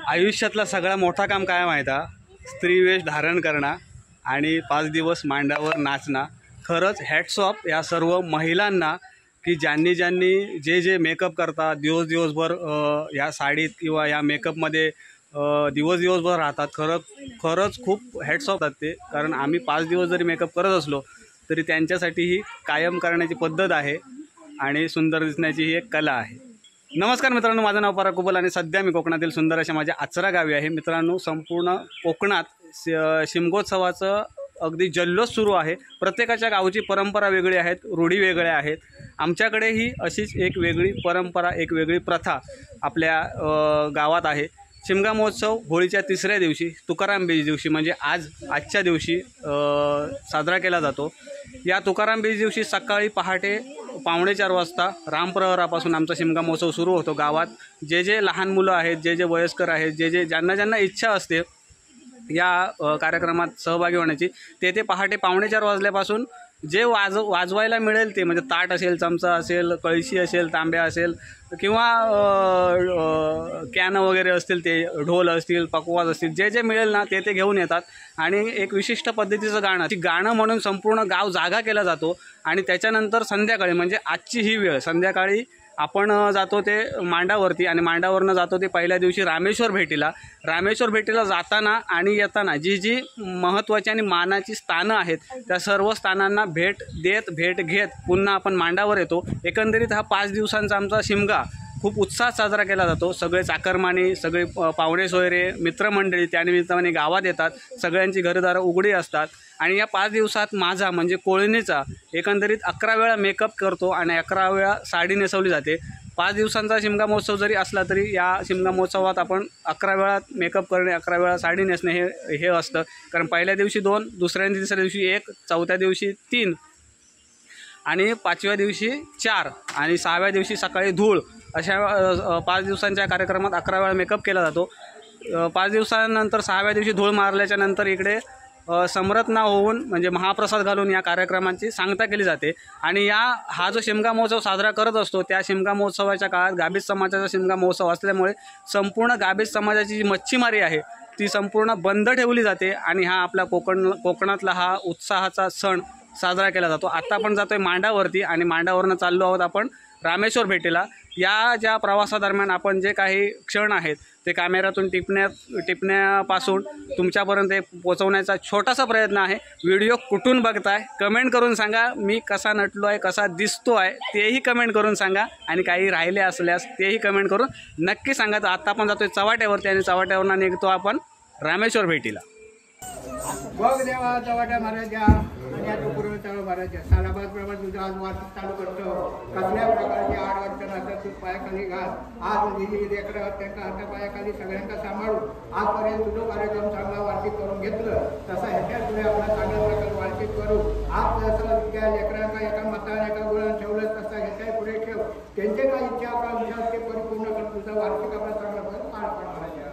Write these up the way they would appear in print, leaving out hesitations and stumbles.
आयुष्यातला सगळा मोठा काम काय माहीत आहे? स्त्रीवेश धारण करणं आणि 5 दिवस मांडावर नाचणं. खरंच हॅट्स ऑफ या सर्व महिलांना की ज्यांनी जे जे मेकअप करतात, दिवसभर या साडीत किंवा या मेकअपमध्ये दिवसभर राहतात. खरंच खूप हॅट्स ऑफ ते. कारण आम्ही 5 दिवस जरी मेकअप करत असलो तरी त्यांच्यासाठी ही कायम करण्याची पद्धत आहे आणि सुंदर दिसण्याची ही एक कला आहे. नमस्कार मित्रांनो, माझं नाव पराग कुबल आणि सध्या मी कोकणातील सुंदर अशा माझ्या आचरा गावी आहे. मित्रांनो, संपूर्ण कोकणात शिमगोत्सवाचं अगदी जल्लोष सुरू आहे. प्रत्येकाच्या गावची परंपरा वेगळी आहेत, रूढी वेगळ्या आहेत. आमच्याकडेही अशीच एक वेगळी परंपरा, एक वेगळी प्रथा आपल्या गावात आहे. शिमगा महोत्सव होळीच्या 3ऱ्या दिवशी, तुकाराम बीज दिवशी म्हणजे आजच्या दिवशी साजरा केला जातो. या तुकाराम बीज दिवशी सकाळी पहाटे 4:45 वाजता रामप्रहरापासून आमचा शिमगा महोत्सव सुरू होतो. गावात जे लहान मुलं आहेत, जे वयस्कर आहेत, ज्यांना इच्छा असते या कार्यक्रमात सहभागी होण्याची, ते पहाटे 4:45 वाजल्यापासून जे वाजवायला मिळेल ते म्हणजे ताट असेल, चमचा असेल, कळशी असेल, तांब्या असेल किंवा कॅन वगैरे असतील, ते ढोल असतील, पकवाज असतील, जे मिळेल ना ते घेऊन येतात आणि एक विशिष्ट पद्धतीचं गाणं म्हणून संपूर्ण गाव जागा केला जातो. आणि त्याच्यानंतर संध्याकाळी म्हणजे आजची ही वेळ, संध्याकाळी आपण जातो ते मांडावरती आणि मांडावरनं जातो ते पहिल्या दिवशी रामेश्वर भेटीला जाताना आणि येताना जी महत्त्वाची आणि मानाची स्थानं आहेत त्या सर्व स्थानांना भेट घेत पुन्हा आपण मांडावर येतो. एकंदरीत हा 5 दिवसांचा आमचा शिमगा खूप उत्साहात साजरा केला जातो. सगळे चाकरमानी, सगळे पाहुणे सोयरे, मित्रमंडळी त्यानिमित्ताने गावात येतात. सगळ्यांची घरदारं उघडी असतात आणि या 5 दिवसात माझा म्हणजे कोळणीचा एकंदरीत 11 वेळा मेकअप करतो आणि 11 वेळा साडी नेसवली जाते. 5 दिवसांचा शिमगा महोत्सव जरी असला तरी या शिमगा महोत्सवात आपण 11 वेळा मेकअप करणे, 11 वेळा साडी नेसणे हे असतं. कारण पहिल्या दिवशी 2, दुसऱ्या आणि तिसऱ्या दिवशी 1, चौथ्या दिवशी 3 आणि 5व्या दिवशी 4 आणि 6व्या दिवशी सकाळी धूळ, अशा 5 दिवसांच्या कार्यक्रमात 11 वेळा मेकअप केला जातो. 5 दिवसानंतर 6व्या दिवशी धूळ मारल्याच्या नंतर इकडे समरत्ना होऊन म्हणजे महाप्रसाद घालून या कार्यक्रमांची सांगता केली जाते. आणि हा जो शिमगा महोत्सव साजरा करत असतो त्या शिमगा महोत्सवाच्या काळात गाभीज समाजाचा शिमगा महोत्सव असल्यामुळे संपूर्ण गाभीज समाजाची जी मच्छीमारी आहे ती संपूर्ण बंद ठेवली जाते आणि हा आपला कोकणातला हा उत्साहाचा सण साजरा केला जातो. आता आपण जातोय मांडावरती आणि मांडावरनं चाललो आहोत आपण रामेश्वर भेटीला. या ज्या प्रवासादरम्यान आपण जे काही क्षण आहेत ते कॅमेऱ्यातून टिपण्यापासून तुमच्यापर्यंत पोहोचवण्याचा छोटासा प्रयत्न आहे. व्हिडिओ कुठून बघताय कमेंट करून सांगा. मी कसा नटलो आहे, कसा दिसतो आहे तेही कमेंट करून सांगा आणि काही राहिले असल्यास तेही कमेंट करून नक्की सांगा. तर आता आपण जातोय चव्हाट्यावरती आणि चव्हाट्यावरनं निघतो आपण रामेश्वर भेटीला. बघ देवा चव्हाट्या महाराजा आणि आता पूर्व चालू महाराजा सालाबाद प्रमाणे तुझं आज वार्षिक चालू करतो. कसल्या प्रकारची अडचण असतात तू पायाखाली घाल. आज दिली लेकरं त्यांना हाता पायाखाली सगळ्यांना सांभाळून आजपर्यंत तुझं कार्यक्रम चांगला वार्षिक करून घेतलं. तसा ह्याच्यात पुढे आपला चांगला प्रकार वार्षिक करू. आज जसं त्या लेकरांना एका मताने एका गुणाने ठेवलं तसा ह्याच्या पुढे ठेव. त्यांचे काय इच्छा आकांक्षा ते परिपूर्ण कर. तुझा वार्षिक आपला चांगला पार पाड महाराजा.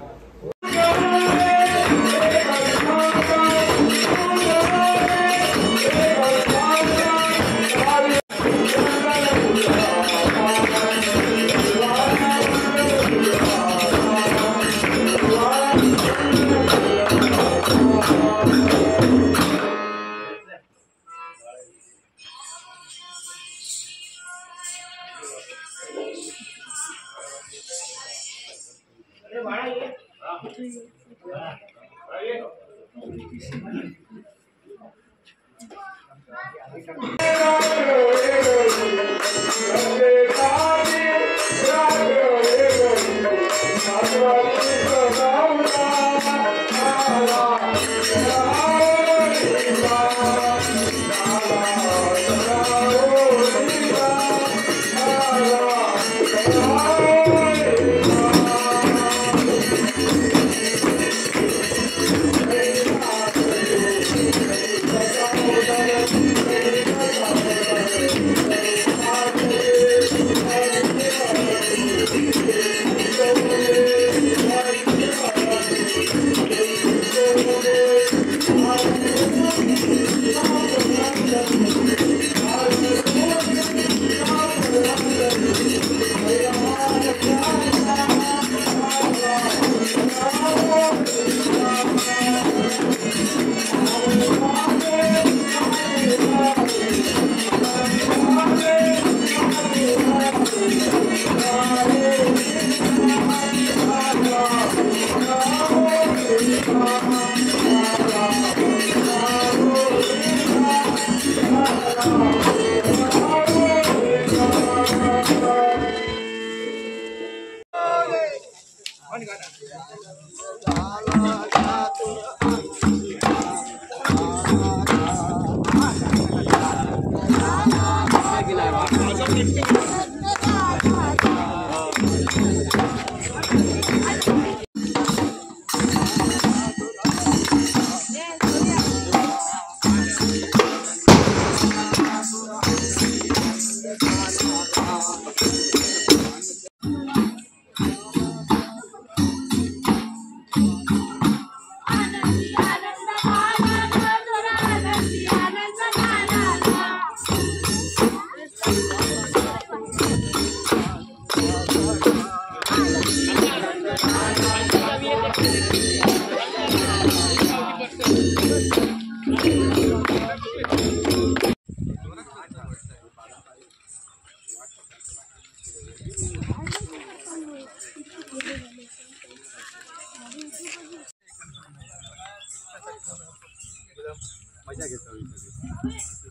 मजा घेतो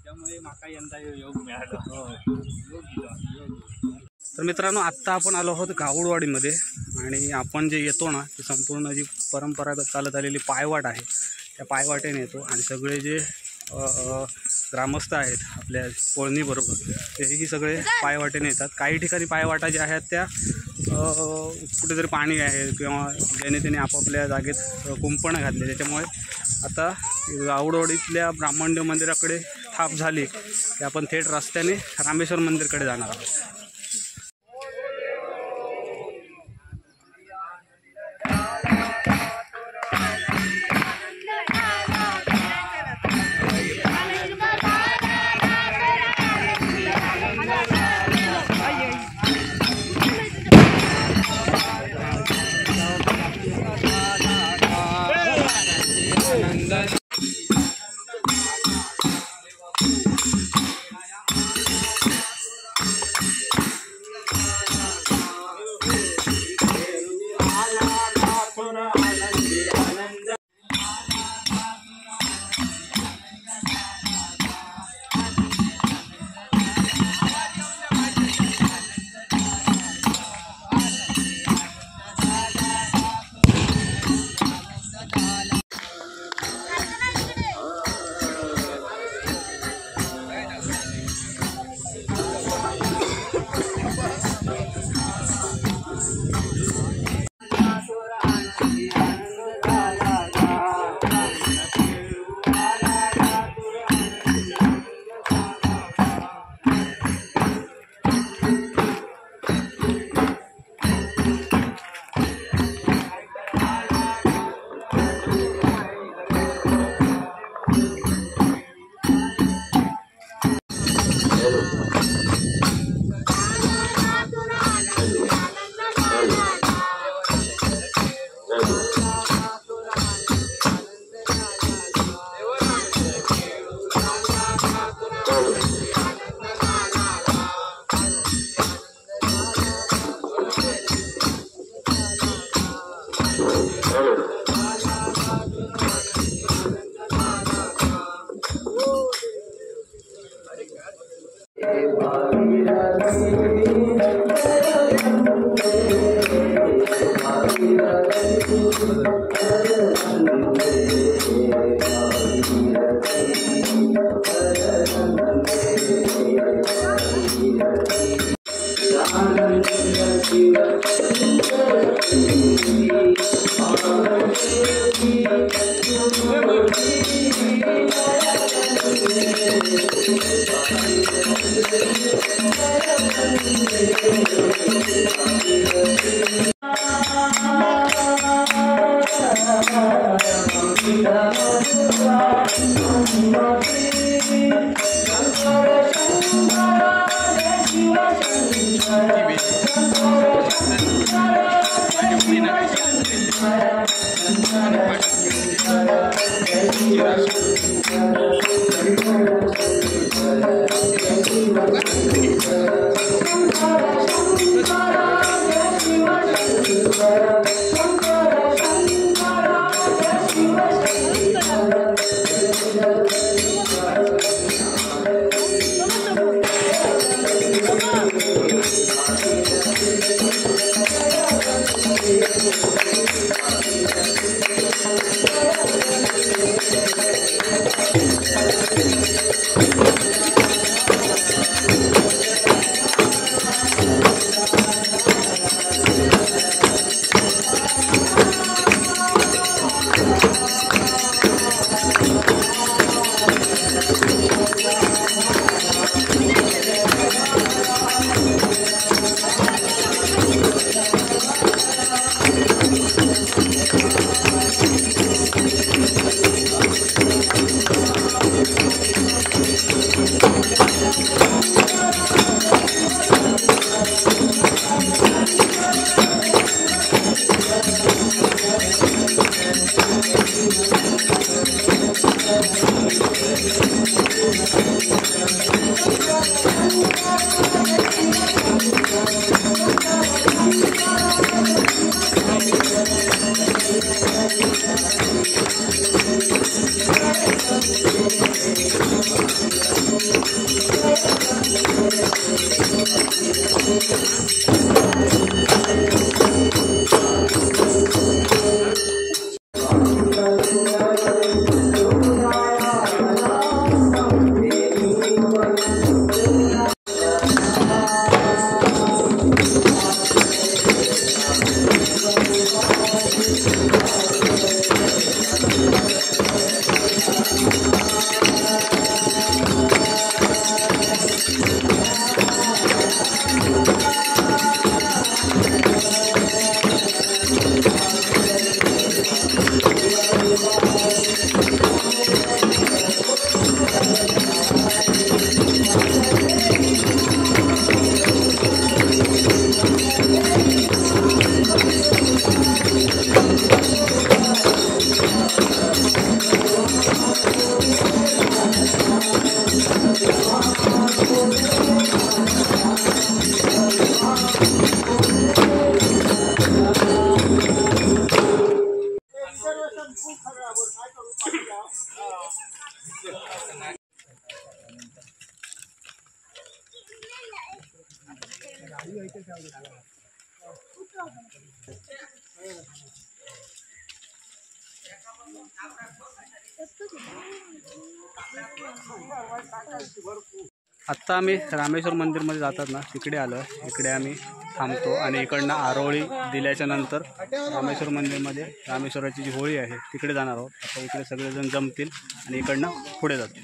त्यामुळे माका यंदा योग मिळाला. तर मित्रांनो, आत्ता आपण आलो आहोत गावडवाडीमध्ये आणि आपण जे येतो ना ती संपूर्ण जी परंपरागत चालत आलेली पायवाट आहे त्या पायवाटेने येतो आणि सगळे जे ग्रामस्थ आहेत आपल्या कोळणीबरोबर तेही सगळे पायवाटेने येतात. काही ठिकाणी पायवाटा ज्या आहेत त्या कुठेतरी पाणी आहे किंवा ज्याने त्याने आपापल्या जागेत कुंपणं घातले, त्याच्यामुळे आता गावडवाडीतल्या ब्राह्मणदेव मंदिराकडे थाप झाली की आपण थेट रस्त्याने रामेश्वर मंदिरकडे जाणार आहोत. आत्ता आम्ही रामेश्वर मंदिरमध्ये जातात ना तिकडे आलो आहे. इकडे आम्ही थांबतो आणि इकडनं आरोळी दिल्याच्या नंतर रामेश्वर मंदिरमध्ये रामेश्वराची जी होळी आहे तिकडे जाणार आहोत. आता इकडे सगळेजण जमतील आणि इकडनं पुढे जातील.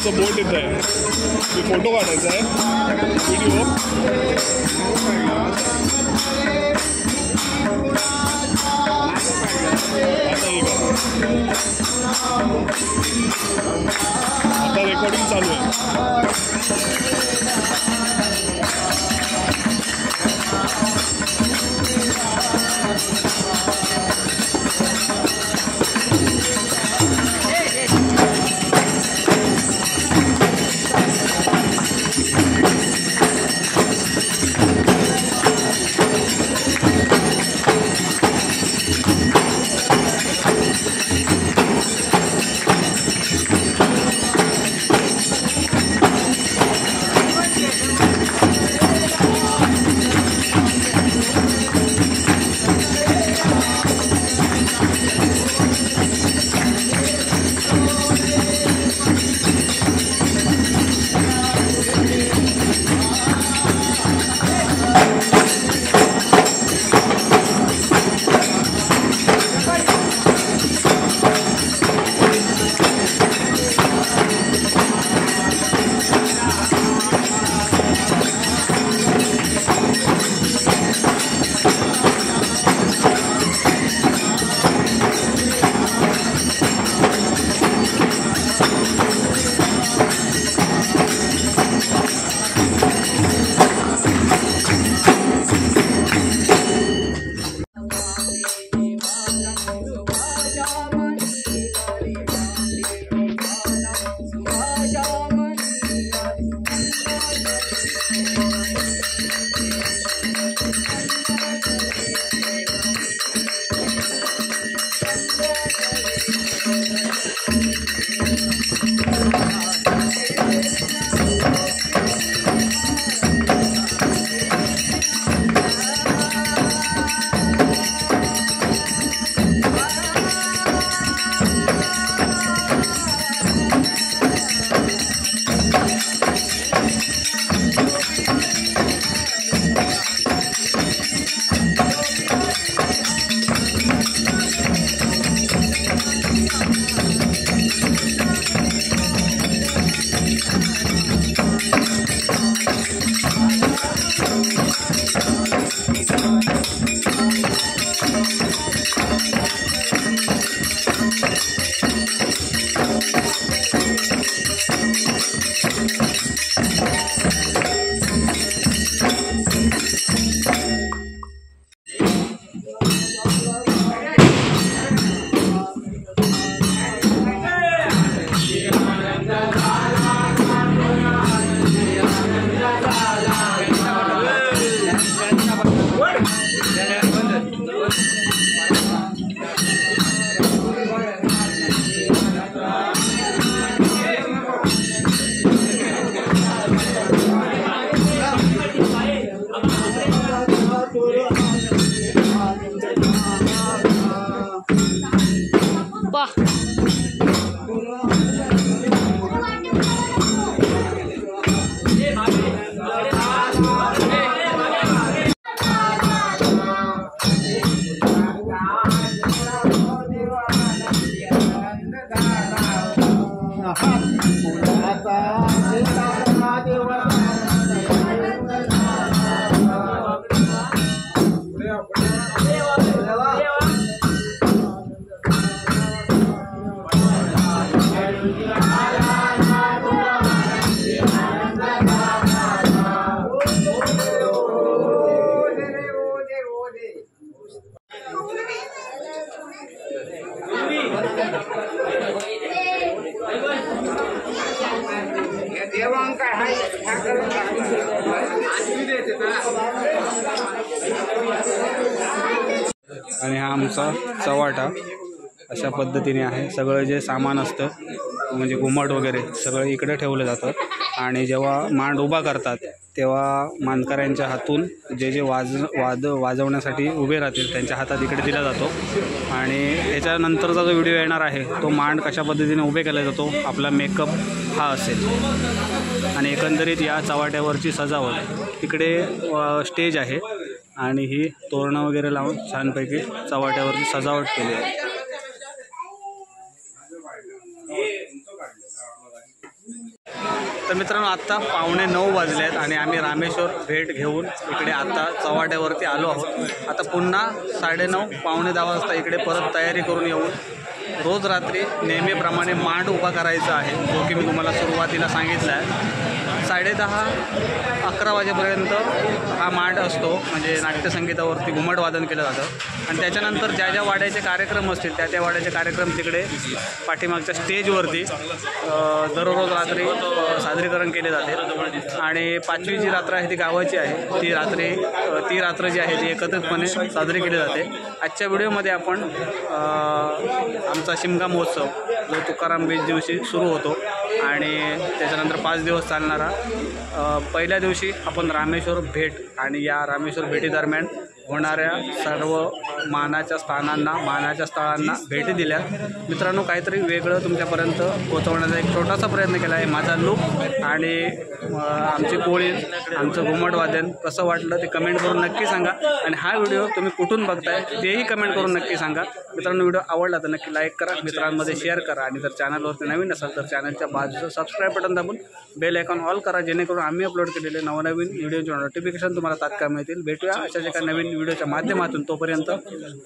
आमचं बोट येत आहे. फोटो काढायचा आहे व्हिडिओ. आता रेकॉर्डिंग चालू आहे. आणि हा आमचा चव्हाटा अशा पद्धतीने आहे. सगळं जे सामान असतं म्हणजे घुमट वगैरे सगळं इकडे ठेवलं जातं आणि जेव्हा मांड उभा करतात तेव्हा मानकऱ्यांच्या हातून जे जे वाजवण्यासाठी उभे राहतील त्यांच्या हातात इकडे दिला जातो. आणि त्याच्यानंतरचा जो व्हिडिओ येणार आहे तो मांड कशा पद्धतीने उभे केला जातो, आपला मेकअप हा असेल. आणि एकंदरीत या चव्हाट्यावरची सजावट तिकडे स्टेज आहे आणि ही तोरणं वगैरे लावून छानपैकी चव्हाट्यावरची सजावट केली आहे. तर मित्रांनो आत्ता 8:45 वाजले आहेत आणि आम्ही रामेश्वर भेट घेऊन इकडे आता चव्हाट्यावरती आलो आहोत. आता पुन्हा 9:30 10:45 वाजता इकडे परत तयारी करून येऊन रोज रात्री नेहमीप्रमाणे मांड उभा करायचा आहे, जो की मी तुम्हाला सुरुवातीला सांगितला आहे. 10:30-11 वाजेपर्यंत हा मांड असतो, म्हणजे नाट्यसंगीतावरती घुमट वादन केलं जातं आणि त्याच्यानंतर ज्या ज्या वाड्याचे कार्यक्रम असतील त्या वाड्याचे कार्यक्रम तिकडे पाठीमागच्या स्टेजवरती दररोज रात्री सादरीकरण केले जाते. आणि 5वी जी रात्र आहे ती गावाची आहे, ती रात्र जी आहे ती एकत्रितपणे साजरी केली जाते. आजच्या व्हिडिओमध्ये आपण आमचा शिमगा महोत्सव जो तुकाराम बीच दिवशी सुरू होतो आणि त्याच्यानंतर 5 दिवस चालणारा पहिल्या दिवशी आपण रामेश्वर भेट आणि या रामेश्वर भेटीदरम्यान होणाऱ्या सर्व मानाच्या स्थानांना, मानाच्या स्थळांना भेटी दिल्या. मित्रांनो, काहीतरी वेगळं तुमच्यापर्यंत पोहोचवण्याचा एक छोटासा प्रयत्न केला आहे. माझा लूक आणि आमची कोळी, आमचं घुमट वादन कसं वाटलं ते कमेंट करून नक्की सांगा. आणि हा व्हिडिओ तुम्ही कुठून बघताय तेही कमेंट करून नक्की सांगा. मित्रांनो, व्हिडिओ आवडला तर नक्की लाईक करा, मित्रांमध्ये शेअर करा आणि जर चॅनलवरती नवीन असाल तर चॅनलच्या बाजूचं सबस्क्राईब बटन दाबून बेल आयकॉन ऑल करा, जेणेकरून आम्ही अपलोड केलेले नवनवीन व्हिडिओचे नोटिफिकेशन तुम्हाला तात्काळ मिळतील. भेटूया अशाच एका नवीन व्हिडिओच्या माध्यमातून. तोपर्यंत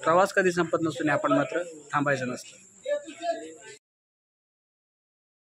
प्रवास कधी संपत नसून आपण मात्र थांबायचं नसतं.